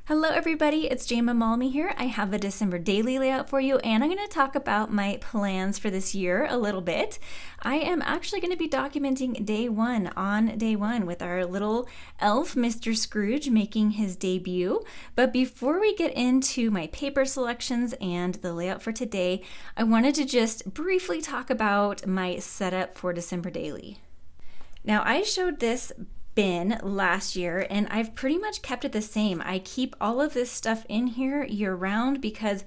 Hello everybody, it's Jayma Malme here. I have a December daily layout for you and I'm going to talk about my plans for this year a little bit. I am actually going to be documenting day one with our little elf, Mr. Scrooge, making his debut. But before we get into my paper selections and the layout for today, I wanted to just briefly talk about my setup for December daily. Now I showed this bin last year and I've pretty much kept it the same. I keep all of this stuff in here year round because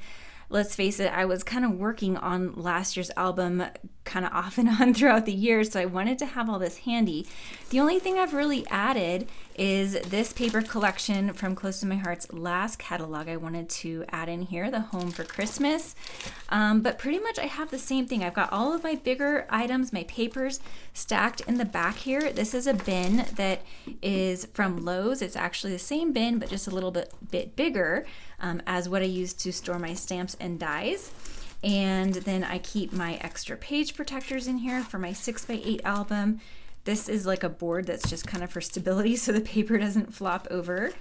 let's face it, I was kind of working on last year's album kind of off and on throughout the year, so I wanted to have all this handy. The only thing I've really added is this paper collection from Close to My Heart's last catalog. I wanted to add in here, the Home for Christmas. But pretty much I have the same thing. I've got all of my bigger items, my papers, stacked in the back here. This is a bin that is from Lowe's. It's actually the same bin, but just a little bit bigger as what I use to store my stamps and dies. And then I keep my extra page protectors in here for my 6x8 album. This is like a board that's just kind of for stability so the paper doesn't flop over.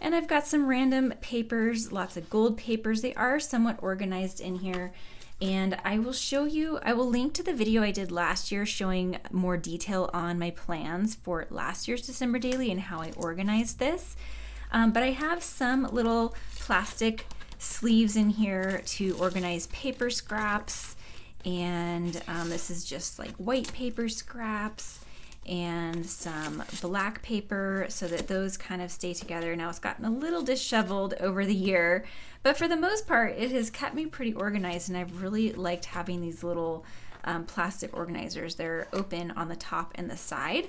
And I've got some random papers, lots of gold papers. They are somewhat organized in here. And I will show you, I will link to the video I did last year showing more detail on my plans for last year's December daily and how I organized this. But I have some little plastic sleeves in here to organize paper scraps, and this is just like white paper scraps and some black paper so that those kind of stay together. Now it's gotten a little disheveled over the year, but for the most part it has kept me pretty organized, and I've really liked having these little plastic organizers. They're open on the top and the side.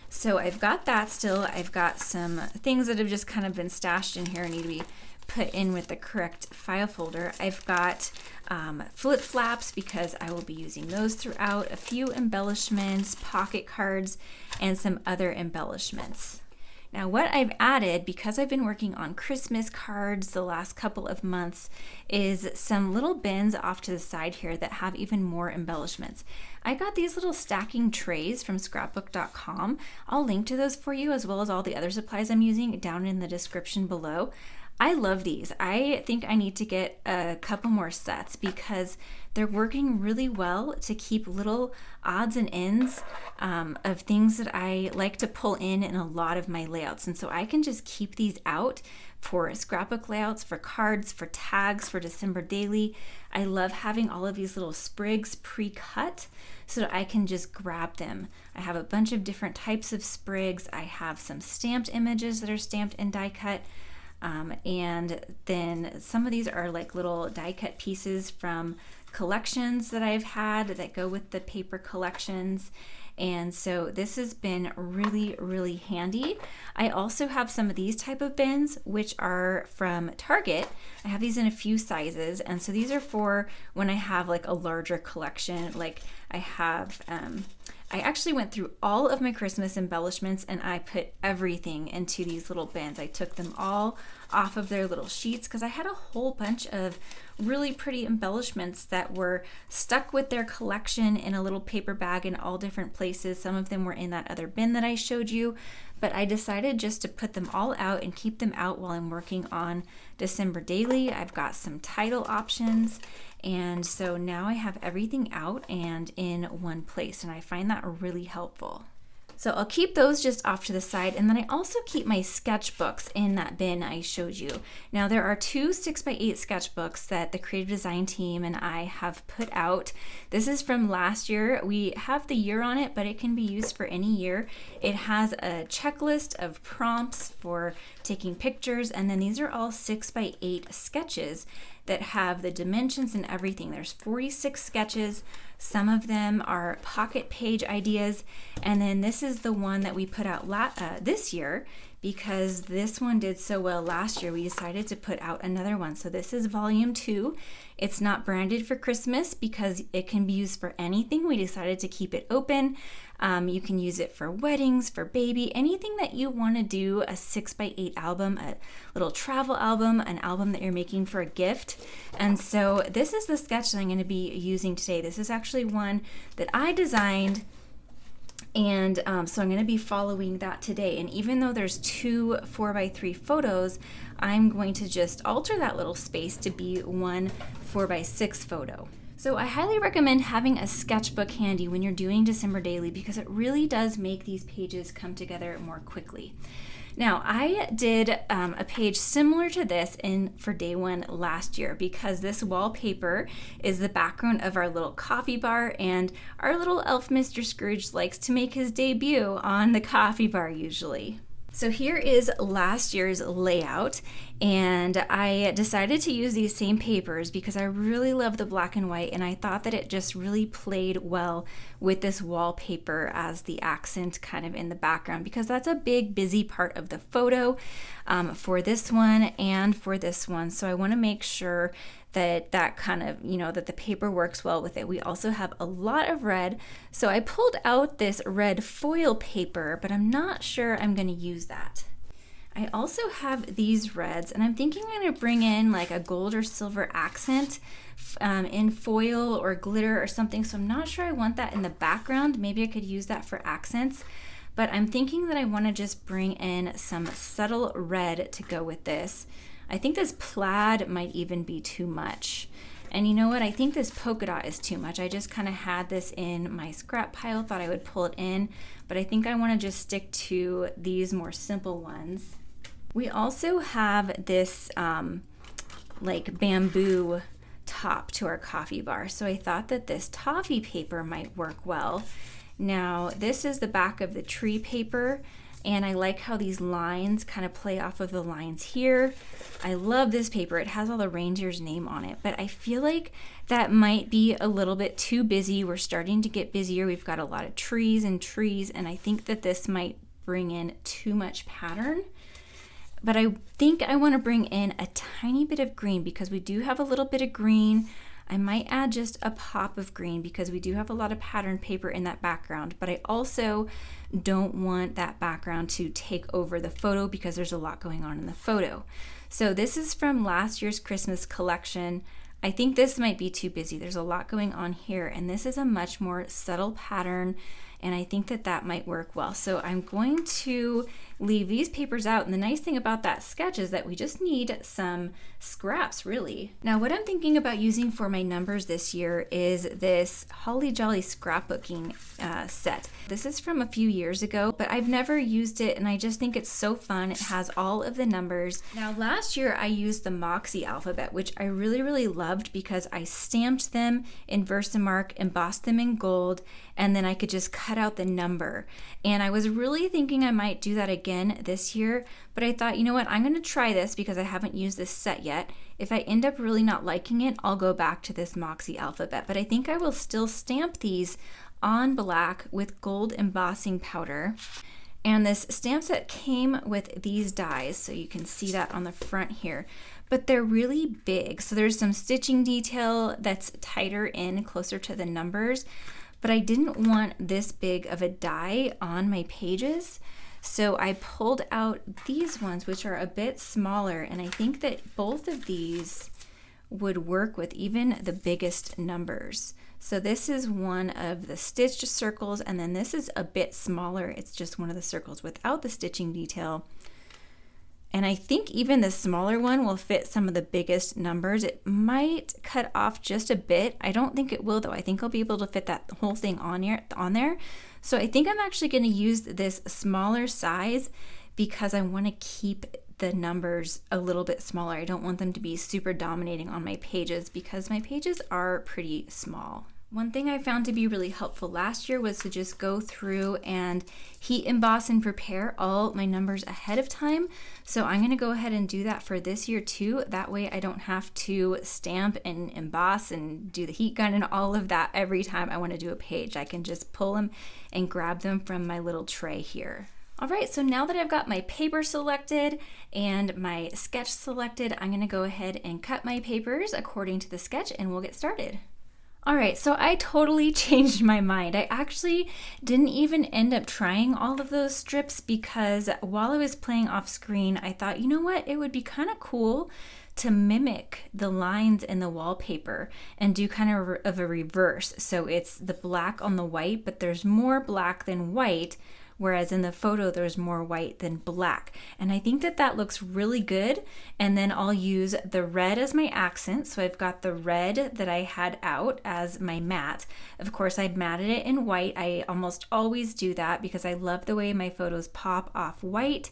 So I've got that still. I've got some things that have just kind of been stashed in here and need to be put in with the correct file folder. I've got flip flaps because I will be using those throughout, a few embellishments, pocket cards, and some other embellishments. Now what I've added, because I've been working on Christmas cards the last couple of months, is some little bins off to the side here that have even more embellishments. I got these little stacking trays from scrapbook.com. I'll link to those for you as well as all the other supplies I'm using down in the description below. I love these. I think I need to get a couple more sets because they're working really well to keep little odds and ends of things that I like to pull in a lot of my layouts. And so I can just keep these out for scrapbook layouts, for cards, for tags, for December daily. I love having all of these little sprigs pre-cut so that I can just grab them. I have a bunch of different types of sprigs. I have some stamped images that are stamped and die cut. And then some of these are like little die cut pieces from collections that I've had that go with the paper collections. And so this has been really, really handy. I also have some of these type of bins, which are from Target. I have these in a few sizes. And so these are for when I have like a larger collection. Like I have, I actually went through all of my Christmas embellishments and I put everything into these little bins. I took them all off of their little sheets because I had a whole bunch of really pretty embellishments that were stuck with their collection in a little paper bag in all different places. Some of them were in that other bin that I showed you, but I decided just to put them all out and keep them out while I'm working on December daily. I've got some title options, and so now I have everything out and in one place, and I find that really helpful. So I'll keep those just off to the side, and then I also keep my sketchbooks in that bin I showed you. Now there are two 6x8 sketchbooks that the creative design team and I have put out. This is from last year. We have the year on it, but it can be used for any year. It has a checklist of prompts for taking pictures, and then these are all 6x8 sketches that have the dimensions and everything. There's 46 sketches. Some of them are pocket page ideas. And then this is the one that we put out this year because this one did so well last year. We decided to put out another one. So this is volume 2. It's not branded for Christmas because it can be used for anything. We decided to keep it open. You can use it for weddings, for baby, anything that you want to do, a 6x8 album, a little travel album, an album that you're making for a gift. And so this is the sketch that I'm going to be using today. This is actually one that I designed And so I'm going to be following that today. And even though there's 2 4x3 photos, I'm going to just alter that little space to be 1 4x6 photo. So I highly recommend having a sketchbook handy when you're doing December daily because it really does make these pages come together more quickly. Now, I did a page similar to this for day 1 last year because this wallpaper is the background of our little coffee bar, and our little elf Mr. Scrooge likes to make his debut on the coffee bar usually. So here is last year's layout, and I decided to use these same papers because I really love the black and white, and I thought that it just really played well with this wallpaper as the accent kind of in the background, because that's a big busy part of the photo for this one and for this one. So I want to make sure that kind of, that the paper works well with it. We also have a lot of red, so I pulled out this red foil paper, but I'm not sure I'm going to use that. I also have these reds, and I'm thinking I'm going to bring in like a gold or silver accent in foil or glitter or something, so I'm not sure I want that in the background. Maybe I could use that for accents, but I'm thinking that I want to just bring in some subtle red to go with this. I think this plaid might even be too much. And you know what? I think this polka dot is too much. I just kind of had this in my scrap pile, thought I would pull it in, but I think I want to just stick to these more simple ones. We also have this like bamboo top to our coffee bar, so I thought that this toffee paper might work well. Now, this is the back of the tree paper, and I like how these lines kind of play off of the lines here. I love this paper. It has all the reindeer's name on it, but I feel like that might be a little bit too busy. We're starting to get busier. We've got a lot of trees, and I think that this might bring in too much pattern. But I think I want to bring in a tiny bit of green because we do have a little bit of green. I might add just a pop of green because we do have a lot of pattern paper in that background, but I also don't want that background to take over the photo because there's a lot going on in the photo. So this is from last year's Christmas collection. I think this might be too busy. There's a lot going on here, and this is a much more subtle pattern, and I think that that might work well. So I'm going to leave these papers out, and the nice thing about that sketch is that we just need some scraps, really. Now, what I'm thinking about using for my numbers this year is this Holly Jolly scrapbooking set. This is from a few years ago, but I've never used it, and I just think it's so fun. It has all of the numbers. Now, last year I used the Moxie alphabet, which I really loved because I stamped them in Versamark, embossed them in gold, and then I could just cut out the number. And I was really thinking I might do that again this year, but I thought, you know what, I'm going to try this because I haven't used this set yet. If I end up really not liking it, I'll go back to this Moxie alphabet, but I think I will still stamp these on black with gold embossing powder. And this stamp set came with these dies, so you can see that on the front here, but they're really big. So there's some stitching detail that's tighter in closer to the numbers, but I didn't want this big of a die on my pages. So I pulled out these ones, which are a bit smaller, and I think that both of these would work with even the biggest numbers. So this is one of the stitched circles, and then this is a bit smaller. It's just one of the circles without the stitching detail. And I think even the smaller one will fit some of the biggest numbers. It might cut off just a bit. I don't think it will though. I think I'll be able to fit that whole thing on there. So I think I'm actually going to use this smaller size because I want to keep the numbers a little bit smaller. I don't want them to be super dominating on my pages because my pages are pretty small. One thing I found to be really helpful last year was to just go through and heat emboss and prepare all my numbers ahead of time. So I'm going to go ahead and do that for this year too. That way I don't have to stamp and emboss and do the heat gun and all of that every time I want to do a page. I can just pull them and grab them from my little tray here. All right, so now that I've got my paper selected and my sketch selected, I'm going to go ahead and cut my papers according to the sketch and we'll get started. All right, so I totally changed my mind. I actually didn't even end up trying all of those strips because while I was playing off screen, I thought, you know what, it would be kind of cool to mimic the lines in the wallpaper and do kind of a reverse. So it's the black on the white, but there's more black than white, whereas in the photo there's more white than black. And I think that that looks really good. And then I'll use the red as my accent. So I've got the red that I had out as my matte. Of course, I'd matted it in white. I almost always do that because I love the way my photos pop off white,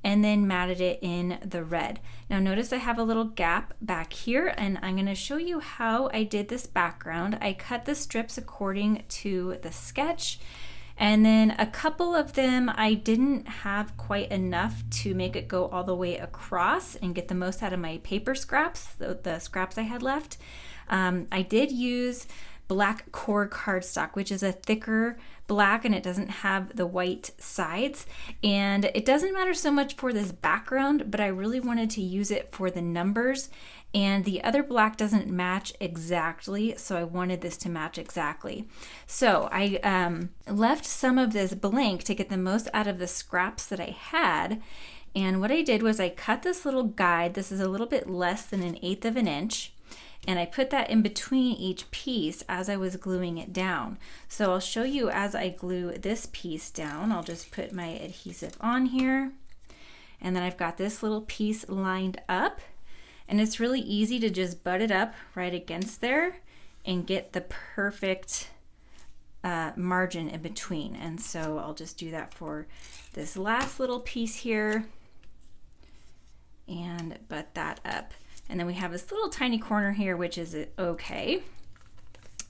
and then matted it in the red. Now notice I have a little gap back here, and I'm going to show you how I did this background. I cut the strips according to the sketch, and then a couple of them I didn't have quite enough to make it go all the way across and get the most out of my paper scraps, the scraps I had left. I did use black core cardstock, which is a thicker black and it doesn't have the white sides. And it doesn't matter so much for this background, but I really wanted to use it for the numbers. And the other black doesn't match exactly, so I wanted this to match exactly. So I left some of this blank to get the most out of the scraps that I had. And what I did was I cut this little guide. This is a little bit less than 1/8 of an inch. And I put that in between each piece as I was gluing it down. So I'll show you as I glue this piece down. I'll just put my adhesive on here. And then I've got this little piece lined up. And it's really easy to just butt it up right against there and get the perfect margin in between. And so I'll just do that for this last little piece here and butt that up. And then we have this little tiny corner here, which is okay.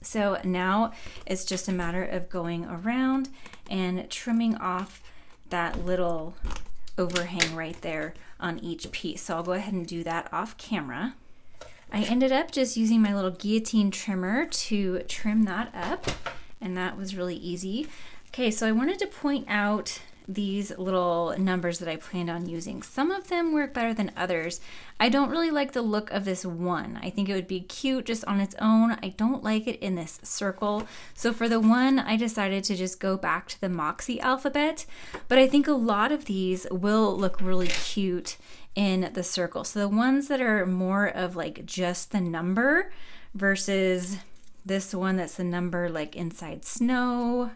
So now it's just a matter of going around and trimming off that little overhang right there on each piece. So I'll go ahead and do that off camera. I ended up just using my little guillotine trimmer to trim that up, and that was really easy. Okay, so I wanted to point out these little numbers that I planned on using. Some of them work better than others. I don't really like the look of this one. I think it would be cute just on its own. I don't like it in this circle. So for the one, I decided to just go back to the Moxie alphabet, but I think a lot of these will look really cute in the circle. So the ones that are more of like just the number versus this one that's the number like inside snow.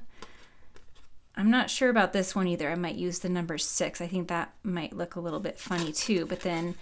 I'm not sure about this one either. I might use the number 6. I think that might look a little bit funny too, but then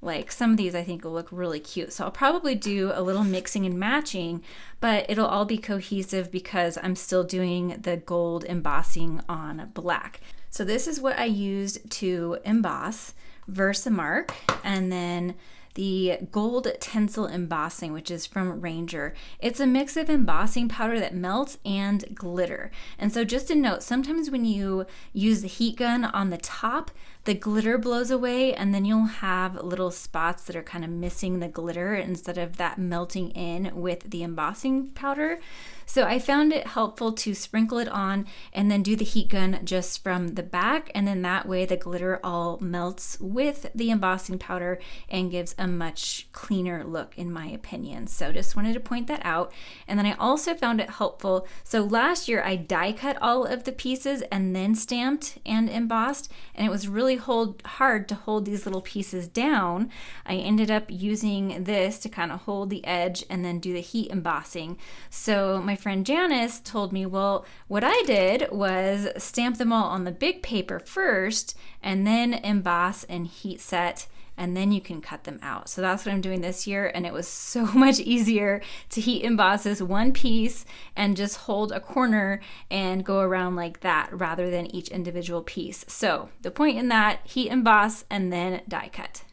like some of these I think will look really cute. So I'll probably do a little mixing and matching, but it'll all be cohesive because I'm still doing the gold embossing on black. So this is what I used to emboss: Versamark, and then the gold Tencel embossing, which is from Ranger. It's a mix of embossing powder that melts and glitter. And so just a note, sometimes when you use the heat gun on the top, the glitter blows away and then you'll have little spots that are kind of missing the glitter instead of that melting in with the embossing powder. So I found it helpful to sprinkle it on and then do the heat gun just from the back, and then that way the glitter all melts with the embossing powder and gives a much cleaner look in my opinion. So just wanted to point that out. And then I also found it helpful. So last year I die cut all of the pieces and then stamped and embossed, and it was really hard to hold these little pieces down. I ended up using this to kind of hold the edge and then do the heat embossing. So my friend Janice told me, well, what I did was stamp them all on the big paper first and then emboss and heat set, and then you can cut them out. So that's what I'm doing this year, and it was so much easier to heat emboss this one piece and just hold a corner and go around like that rather than each individual piece. So the point in that, heat emboss and then die cut.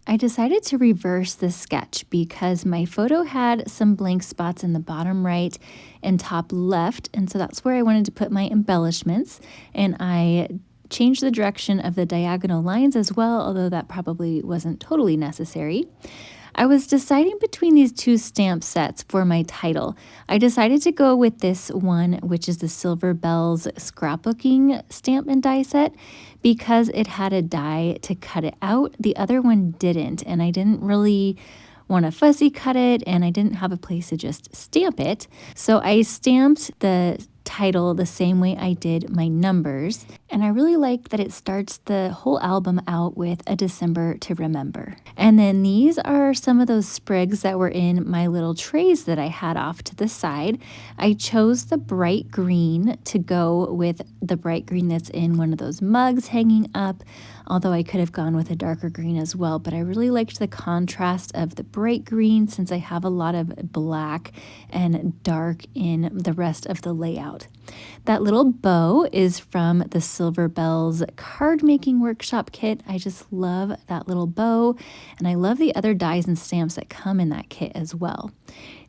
I decided to reverse the sketch because my photo had some blank spots in the bottom right and top left, and so that's where I wanted to put my embellishments, and I changed the direction of the diagonal lines as well, although that probably wasn't totally necessary. I was deciding between these two stamp sets for my title. I decided to go with this one, which is the Silver Bells Scrapbooking stamp and die set, because it had a die to cut it out. The other one didn't, and I didn't really want to fussy cut it, and I didn't have a place to just stamp it. So I stamped the title the same way I did my numbers, and I really like that it starts the whole album out with a December to remember. And then these are some of those sprigs that were in my little trays that I had off to the side. I chose the bright green to go with the bright green that's in one of those mugs hanging up, although I could have gone with a darker green as well, but I really liked the contrast of the bright green since I have a lot of black and dark in the rest of the layout. That little bow is from the Silver Bells card making workshop kit. I just love that little bow, and I love the other dies and stamps that come in that kit as well.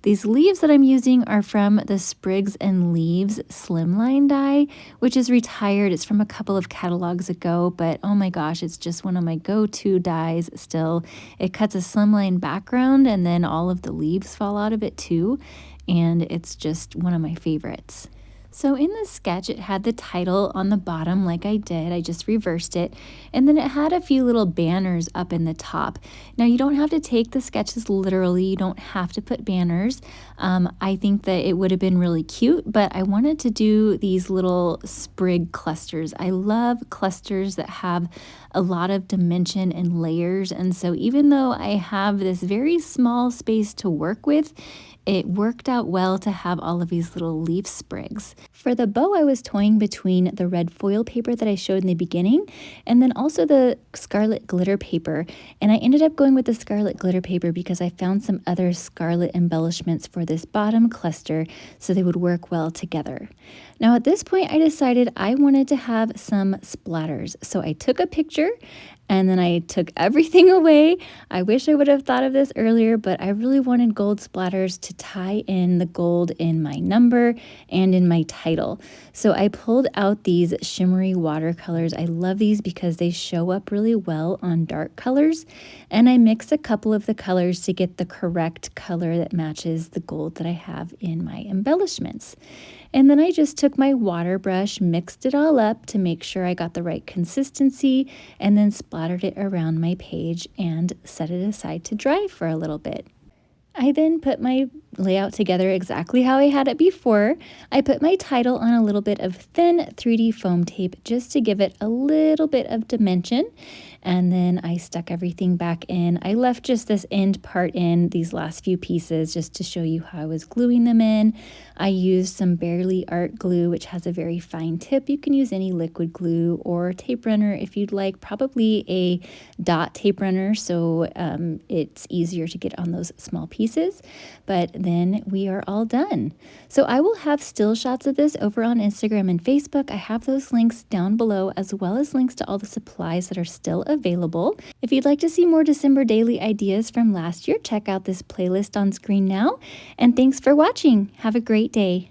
These leaves that I'm using are from the Sprigs and Leaves Slimline die, which is retired. It's from a couple of catalogs ago, but oh my gosh, it's just one of my go-to dies still. It cuts a slimline background, and then all of the leaves fall out of it too, and it's just one of my favorites. So in the sketch, it had the title on the bottom like I did. I just reversed it. And then it had a few little banners up in the top. Now, you don't have to take the sketches literally. You don't have to put banners. I think that it would have been really cute, but I wanted to do these little sprig clusters. I love clusters that have a lot of dimension and layers. And so even though I have this very small space to work with, it worked out well to have all of these little leaf sprigs. For the bow, I was toying between the red foil paper that I showed in the beginning and then also the scarlet glitter paper. And I ended up going with the scarlet glitter paper because I found some other scarlet embellishments for this bottom cluster so they would work well together. Now at this point, I decided I wanted to have some splatters. So I took a picture and then I took everything away. I wish I would have thought of this earlier, but I really wanted gold splatters to tie in the gold in my number and in my title. So I pulled out these shimmery watercolors. I love these because they show up really well on dark colors. And I mixed a couple of the colors to get the correct color that matches the gold that I have in my embellishments. And then I just took my water brush, mixed it all up to make sure I got the right consistency, and then splattered it around my page and set it aside to dry for a little bit. I then put my layout together exactly how I had it before. I put my title on a little bit of thin 3D foam tape just to give it a little bit of dimension. And then I stuck everything back in. I left just this end part in, these last few pieces, just to show you how I was gluing them in. I used some Barely Art glue, which has a very fine tip. You can use any liquid glue or tape runner if you'd like, probably a dot tape runner, so it's easier to get on those small pieces. But then we are all done. So I will have still shots of this over on Instagram and Facebook. I have those links down below, as well as links to all the supplies that are still available. If you'd like to see more December daily ideas from last year, check out this playlist on screen now. And thanks for watching. Have a great day.